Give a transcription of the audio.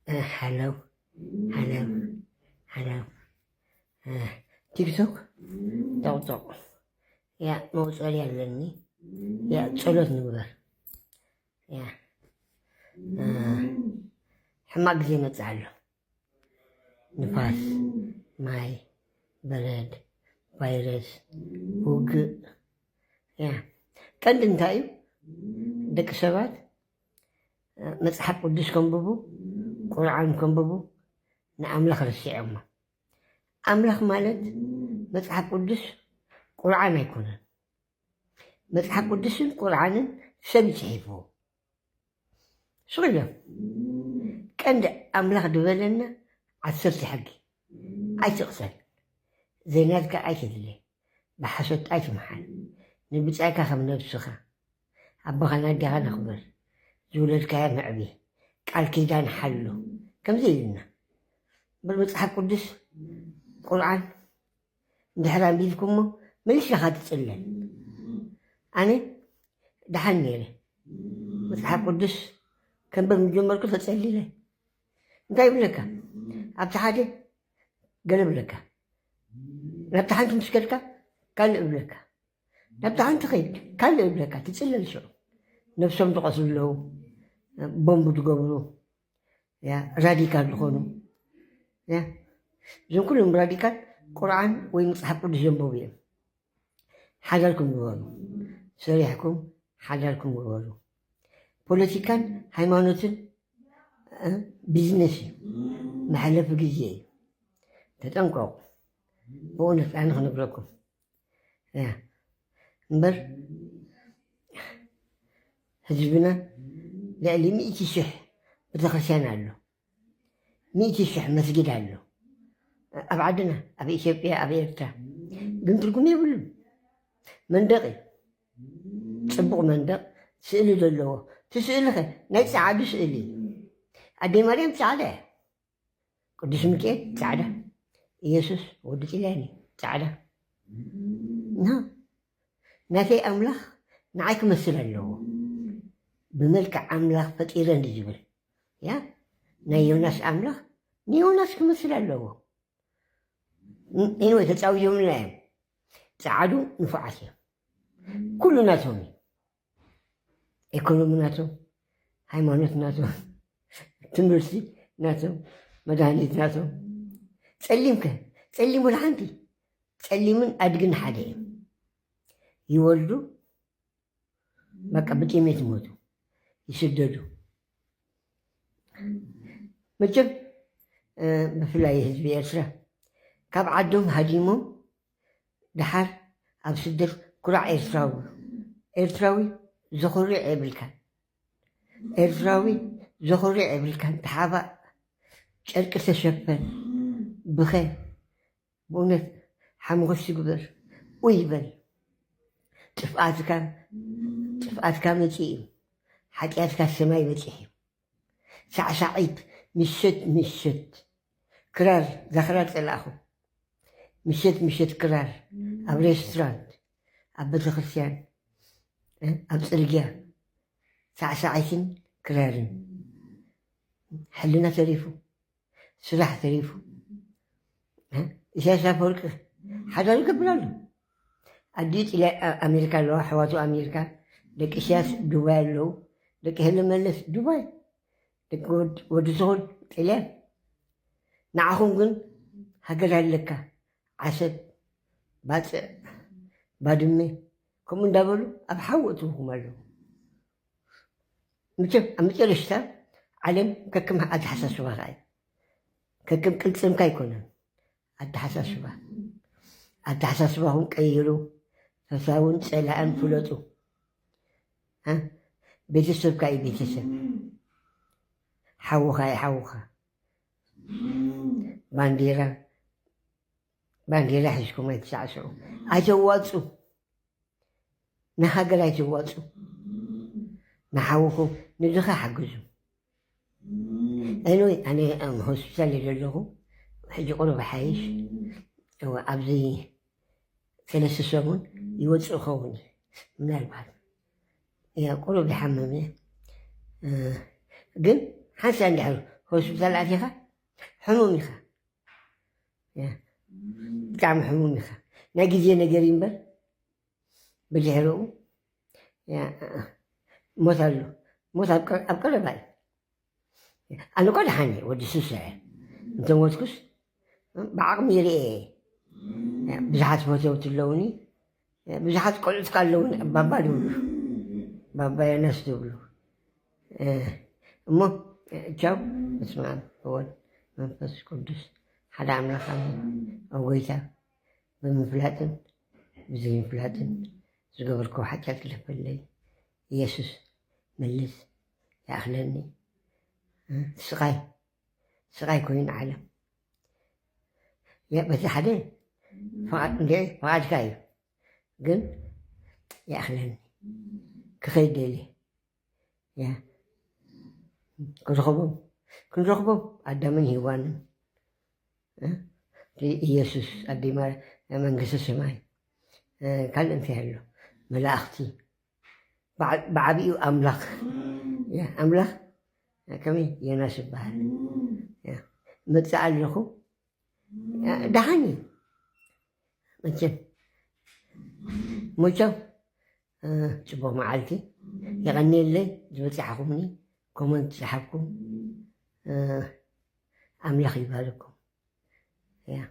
Hello, hello, hello. TikTok, TikTok. يا موصل يلني يا ጸሎት ንግበር ያ ሕማቅ ጊዜ ይመጽእ ኣሎ ንፋስ ማይ በረድ ቫይረስ ውግእ ያ ቀንዲ እንታይ እዩ ደቂ ሰባት መፅሓፍ ቅዱስ ከንብቡ ቁርዓን ከንብቡ ንኣምላኽ ረሲዖሞ ኣምላኽ ማለት መፅሓፍ ቅዱስ ቁርዓን ኣይኮነን መፅሓፍ ቅዱስን ቁርዓንን ሰብ ይፅሒፍዎ ስቕሎም ቀንዲ ኣምላኽ ድበለና 10 ሕጊ ኣይትቕተል ዘይናትካ ኣይትድለ ብሓሶት ኣይትመሓል ንብፃይካ ከም ነብስኻ ኣቦኻን ኣዴኻን ኣኽብር ዝውለድካዮ ምዕቢ ቃል ኪዳን ሓሉ ከምዚ ኢልና ብመፅሓፍ ቅዱስ ቁርዓን እንድሕር ኣንቢብኩሞ መልስኻ ትፅለል ኣነ ድሓን ነይረ መፅሓፍ ቅዱስ ከንበብ ምጀመርኩ ተፀሊለ እንታይ ይብለካ ኣብቲ ሓደ ገለ ብለካ ናብቲ ሓንቲ ምስ ከድካ ካልእ ይብለካ ናብቲ ሓንቲ ኸይድ ካልእ ይብለካ ትፅለል ሽዑ ነብሶም ዝቐትሉ ኣለዉ ቦምብ ዝገብሩ ራዲካል ዝኾኑ እዞም ኩሎም ራዲካል ቁርዓን ወይ መፅሓፍ ቅዱስ ዘንበቡ እዮም ሓዳልኩም ግበሩ ሰሪሕኩም ሓዳልኩም ግበሩ ፖለቲካን ሃይማኖትን ቢዝነስ እዩ መሕለፊ ግዜ እዩ ተጠንቀቑ ብእውነት ኣነ ክነግረኩም እምበር ህዝብና ልዕሊ 100,000 ቤተክርስትያን ኣሎ 100,000 መስጊድ ኣሎ ኣብ ዓድና ኣብ ኢትዮጵያ ኣብ ኤርትራ ግን ትርጉም የብሉን መንደቕ እዩ ፅቡቕ መንደቕ ስእሊ ዘለዎ እቲ ስእሊ ኸ ናይ ፃዓዱ ስእሊ እዩ ኣደይ ማርያም ፃዕዳ እያ ቅዱስ ሚካኤል ፃዕዳ ኢየሱስ ወዲ ጢልያኒ ፃዕዳ ናተይ ኣምላኽ ንዓይ ክመስል ኣለዎ ብመልክዕ ኣምላኽ ፈጢረ እንዲ ዝብል ያ ናይ ዮናስ ኣምላኽ ንዮናስ ክመስል ኣለዎ ኤንወይ ተፃውዮምና እዮም ፃዓዱ ንፉዓት እዮም ኩሉ ናቶም እዩ ኢኮኖሚ ናቶም ሃይማኖት ናቶም ትምህርቲ ናቶም መድሃኒት ናቶም ፀሊም ከ ፀሊም ወላ ሓንቲ ፀሊምን ኣድግን ሓደ እዮም ይወልዱ በቃ ብጤሜት ይሞቱ ይስደዱ መቸም ብፍላይ ህዝቢ ኤርትራ ካብ ዓዶም ሃዲሞም ድሓር ኣብ ስደት ኩራዕ ኤርትራዊ ዘኽሪዕ የብልካን ኤርትራዊ ዘኽሪዕ የብልካን ተሓባእ ጨርቂ ተሸፈን ብኸ ብእውነት ሓምጎስ ይግበር ውይ ይበል ጥፍኣትካ መፂ እዩ ሓጢኣትካ ሰማይ በፂሕ እዩ ሳዕሳዒት ምሸት ክራር ዛኽራር ፀላእኹም ምሸት ክራር ኣብ ሬስቶራንት ኣብ ቤተክርስትያን ኣብ ፅርግያ ሳዕሳዒትን ክራርን ሕልና ተሪፉ ስራሕ ተሪፉ ኢሳያስ ኣፈወርቂ ሓዳሩ ይገብር ኣሎ ኣዲኡ ጢልያ ኣሜሪካ ኣለዋ ኣሕዋቱ ኣሜሪካ ደቂ ኢሳያስ ዱባይ ኣለዉ ደቂ ሄለመለስ ዱባይ ደቂ ወዲ ዝኹን ጢልያን ንዓኹም ግን ሃገር ኣለካ ዓሰብ ባፅዕ ባድመ ከምኡ እንዳበሉ ኣብ ሓዊ እትውኩም ኣለዉ ምቸም ኣብ መጨረሽታ ዓለም ከክም ኣተሓሳስባ ከዓ እዩ ከክም ቅልፅምካ ኣይኮነን ኣተሓሳስባኹም ቀይሩ ፈሳውን ፀላእን ፍለጡ ቤተሰብካ እዩ ቤተሰብ ሓውኻ እዩ ሓውኻ ባንዴራ ሒዝኩም ኣይትሳዕስዑ ኣይተዋፁ ንሃገር ኣይተዋፁ ንሓውኩም ንድኻ ሓግዙ ኤንወይ ኣነ ሆስፒታል ዘለኹ ሕጂ ቁሩብ ሓይሽ ኣብዚ 3 ሰሙን ይወፅእ ኸውን ምናልባት ቁሩብ ይሓመም ግን ሓንሳ እንድሕር ሆስፒታል ኣትኻ ሕሙም ኢኻ ብጣዕሚ ሕሙም ኢኻ ናይ ግዜ ነገር እዩ እምበር ብድሕሪኡ ሞት ኣሎ ሞት ኣብ ቀረባ እዩ ኣነ ኳ ድሓኒ ወዲ ሱስ እንተሞትኩስ ብዓቕሚ ይርአ ብዙሓት ፈተውቲ ኣለውኒ ብዙሓት ቆልዑትካ ኣለውኒ ባባ ድብሉ ባባ የነስ ድብሉ እሞ ቻው በስመ አብ ወወልድ መንፈስ ቅዱስ ሓደ ኣምላኽ ኣሜን። ኣብ ጎይታ ብምፍላጥን ብዘይምፍላጥን ዝገበርክዎ ሓጢኣት ክለፈለይ ኢየሱስ መልስ ይኣኽለኒ ስቃይ ኮይኑ ዓለም በቲ ሓደ ፈቃድካ እዩ ግን ይኣኽለኒ ክኸይድ ደልየ ክንረኽቦም ኣዳምን ሂዋንን ኢየሱስ ኣደይ መንግስቲ ሰማይ ካልእ እንታይ ኣሎ መላእኽቲ ብዓብኡ ኣምላኽ ከመይ የናስ ይበሃል መፅእ ኣለኹ ደሓኒ መቸም ሞቻው ፅቡቅ መዓልቲ ይቐኒየለይ ዝበፂሓኹምኒ ኮመንት ዝሓብኩም ኣምላኽ ይባለኩም ያ